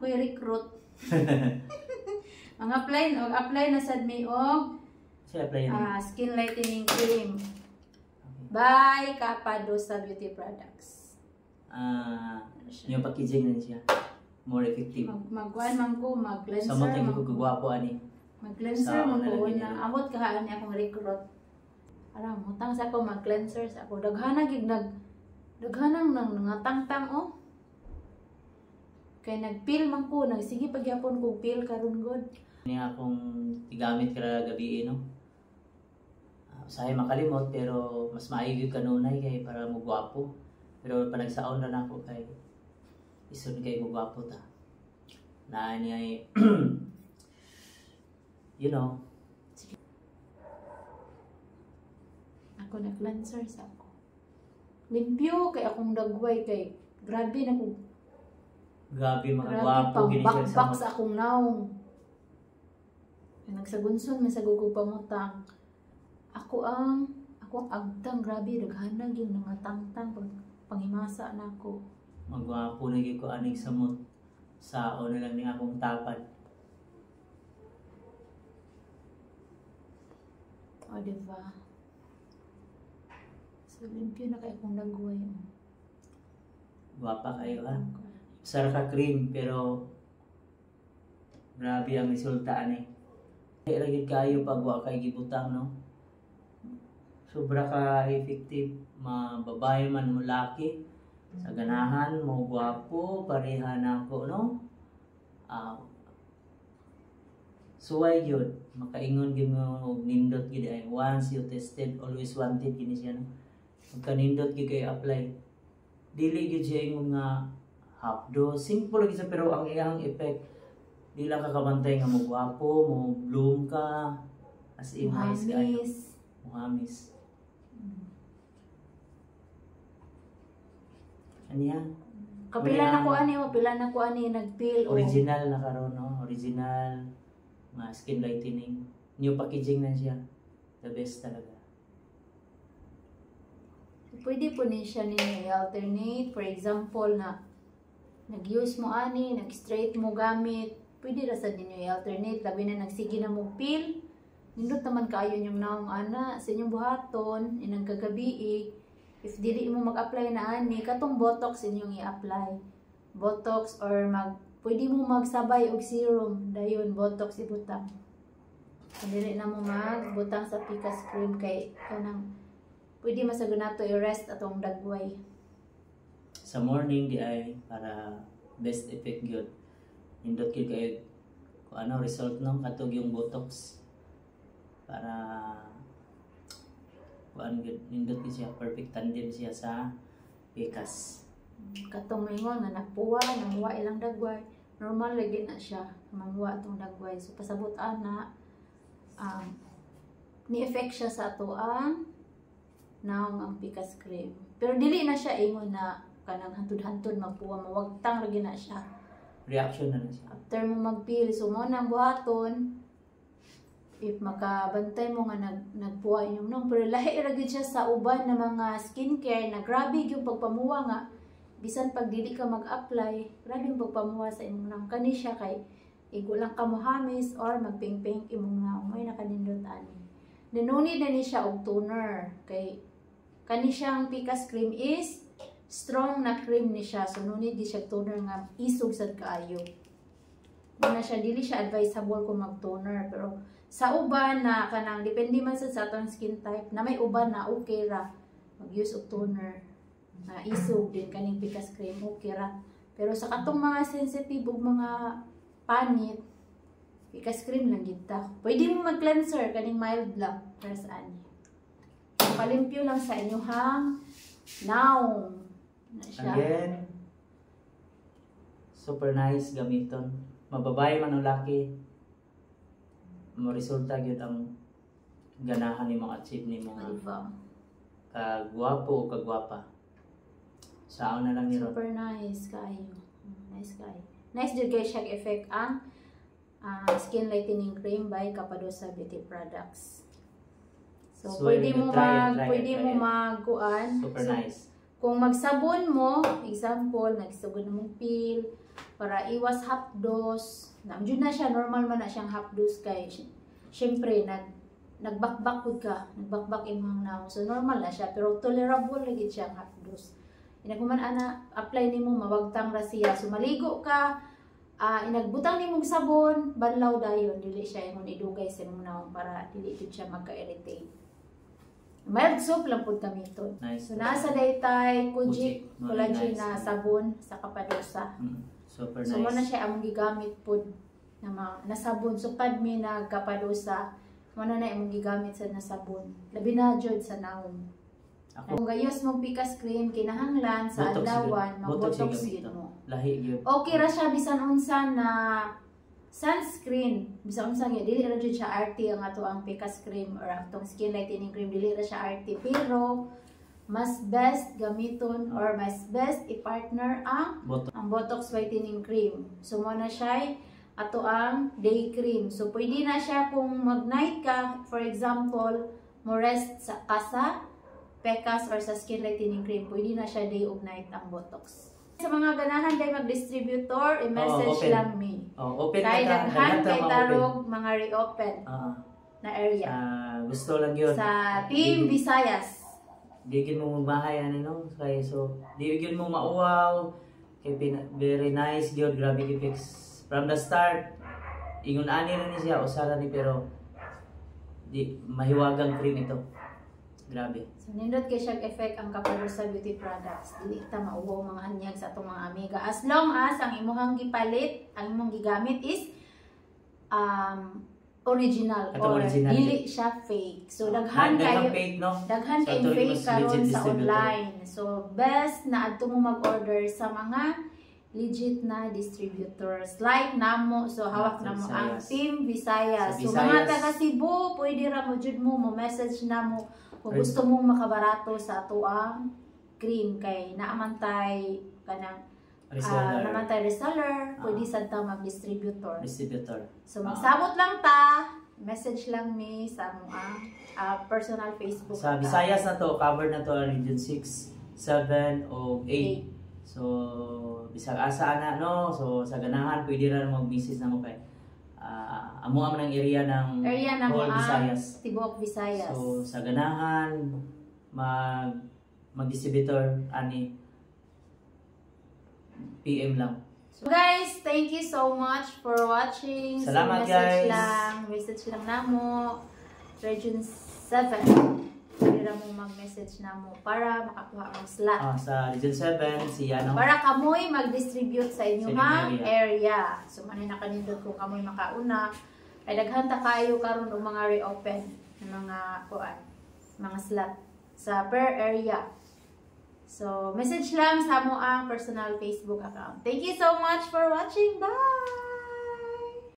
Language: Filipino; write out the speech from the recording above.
Ako yung recruit. Ang apply na sad mi og skin lightening cream. By Capadosa Beauty Products. Yung packaging na siya. More effective. Mag-cleanser. So, matagin ko gagwapo, ani. Mag-cleanser mo ko na. Amot kahaan niya akong recruit. Aram, mutang sa ako mag-cleanser sa ako. Daghanang nang nangatang-tang, oh. Kaya nag-peel man ko. Sige, pagyapon ko peel karon good. Niya akong igamit kada gabi, no? Usahay makalimot, pero mas maayos kanunay kay para mo gwapo. Pero panagsaon na ako kay isun kay mo gwapo ta. Na niya you know. Ako na cleanser sa ako. Limpyo kay akong dagway kay grabe na ko. Grabe mga gwapo gini siya bakbak sa akong naong. Nagsagunson man sa gugo pamutang. Ako ang agtang grabe daghanag yung nangatangtang pangimasa na ako. Magwapo na gyud ko aning samot. Sao na lang ni akong tapad. O diba? So limpyo na kay akong dagway. Gwapa kayo ha. Sara ka cream pero grabe ang resulta ani. Kaya lagi kayo pag wa kay gibutang no. Sobra ka effective, mababae man mo laki. Sa ganahan mo gwapo, pareha na ako no. Suway gyud, makaingon gyud mo og nindot gyud ay once you tested always wanted kini siya no. Pagka nindot gyud kay apply. Dili gyud siya ingon nga half dose, simple lagi sa pero ang iyang effect di lang kakabantay nga mo gwapo, mo bloom ka as in nice kayo. Muhamis. Aniya? Kapila na ko ani nagpil original na karon no, original skin lightening. New packaging na siya. The best talaga. Pwede po ni siya ni alternate. For example na nag-use mo ani, nag-straight mo gamit. Pwede ra sa ninyo i-alternate. Labi na nagsige na mo peel. Nindot naman kaayo yung naong ana sa inyong buhaton. Inang kagabi if dili mo mag-apply na ani, katong botox inyong i-apply. Botox or pwede mo magsabay og serum. Dayon, botox ibutang. Dili na mo magbutang sa Picas cream kay kanang pwede masagunato i-rest atong dagway. Sa morning di ay para best effect gyud. Nindot gyud kay kung ano result no katog yung botox para kuan gyud nindot gyud siya perfect tandem siya sa Picas. Katong mingon nga napuwa namuwa ilang dagway normal lagi na siya mamuwa atong dagway so pasabot ana ni effect siya sa ato ang naong ang Picas cream pero dili na siya ingon na kanang hantud-hantud magpuwa mawagtang lagi na siya reaction na siya after mo magpil so mo nang buhaton if makabantay mo nga nagpuwa inyong nung pero lahi ra gyud siya sa uban na mga skincare na grabe yung pagpamuwa nga bisan pag dili ka mag-apply grabe yung pagpamuwa sa imong nang kani siya kay igo lang ka mohamis or magping-ping imong naong may nakanindot ani nanunid na ni siya og toner kay kani siyang Picas cream is strong na cream ni siya so nunid di siya toner nga isog sad kaayo na siya dili siya advisable kung mag-toner pero sa uban na kanang depende man sa atong skin type na may uban na okay ra mag-use og toner na isog din kaning Picas cream okay ra pero sa katong mga sensitive ug mga panit Picas cream lang gid ta pwede mo mag-cleanser kaning mild lang para sa ani palimpyo lang sa inyohang naong na siya again super nice gamiton mababae man o laki mo resulta gyud ang ganahan ni mo achieve ni mo kagwapo o kagwapa sao na lang ni super nice kayo nice kayo nice jud kay siya effect ang skin lightening cream by Capadosa Beauty Products so pwede mo magkuan super nice kung magsabon mo example nagsugod na mong peel para iwas hapdos. Namjud na siya, normal man na siyang hapdos kay syempre nagbakbak pud ka, nagbakbak imong naong. So normal na siya pero tolerable lagi siyang hapdos. Inaguman ana apply nimo mawagtang ra siya. So maligo ka, inagbutang nimong sabon, banlaw dayon dili siya imong idugay sa imong naong para dili jud siya magka-irritate. Mild soap lang pud gamiton. Nice. So nasa daytay Kojic Kojic, collagen nice. na sabon sa kapadosa. Super So nice. mo na siya among gigamit pud na sabon. So pad mi na kapadosa, mo na imong gigamit sa na sabon. Labi na jud sa naong. Kung gayos mong pikas cream kinahanglan sa Botox adlawan, yun. Botox mag-botox yung yun gamit mo. Lahi yun. Okay ra siya bisan unsa na sunscreen. Bisan unsa gyud dili ra jud siya RT ang ato ang pikas cream or atong skin lightening cream, dili ra siya RT pero mas best gamiton or mas best i-partner ang Botox. botox whitening cream. So mo na siya ato ang day cream. So pwede na siya kung mag-night ka, for example, mo rest sa kasa, pekas or sa skin lightening cream, pwede na siya day of night ang botox. Sa mga ganahan kay mag-distributor, i-message open. lang me. Open Kay na daghan kay ma-open. tarog mga reopen na area. Gusto lang yun. Sa Team Visayas. Di yun mo mabahay ano, kaya so di yun mo mauwaw kay very nice gyud, grabe gyud fix from the start. Ingon ani ra ni siya usara ni pero di mahiwagang cream ito. Grabe. So nindot kay siya effect ang Kapadosa beauty products. Dili ta mauwaw mga anyag sa atong mga amiga as long as ang imong gipalit, ang imong gigamit is original Atong or original. dili siya fake. So daghan kayo fake no. daghan So, kay ito fake mas karon legit sa distributor. online. So best na adto mo mag-order sa mga legit na distributors like namo. So hawak namo ang Visayas. Team Visayas. Sa So mga Visayas. taga Cebu, pwede ra mo jud mo message namo kung Right. gusto mong makabarato sa ato ang cream kay naamantay kanang Reseller. namantay reseller, pwede sad ta mag-distributor. Distributor. So magsabot lang ta, message lang mi sa mo ang personal Facebook Sa account. Visayas na to, cover na to ang Region 6, 7 o 8. So bisag asa na no. So sa ganahan pwede ra mag-message na mo kay amo ang area ng Area na mo whole ang Visayas. Tibok Visayas. So sa ganahan mag-distributor ani PM lang. So guys, thank you so much for watching. Salamat, so, message guys. Message lang namo. Region 7. Pwede ra mo mag-message namo para makakuha ang slot. Sa Region 7 si ano Para kamoy mag-distribute sa inyong inyong area. So manay na kanindot kung kamoy makauna. Ay daghan ta kayo karon og mga reopen ng mga kuan, mga slot sa per area. So message lang sa mo ang personal Facebook account. Thank you so much for watching. Bye.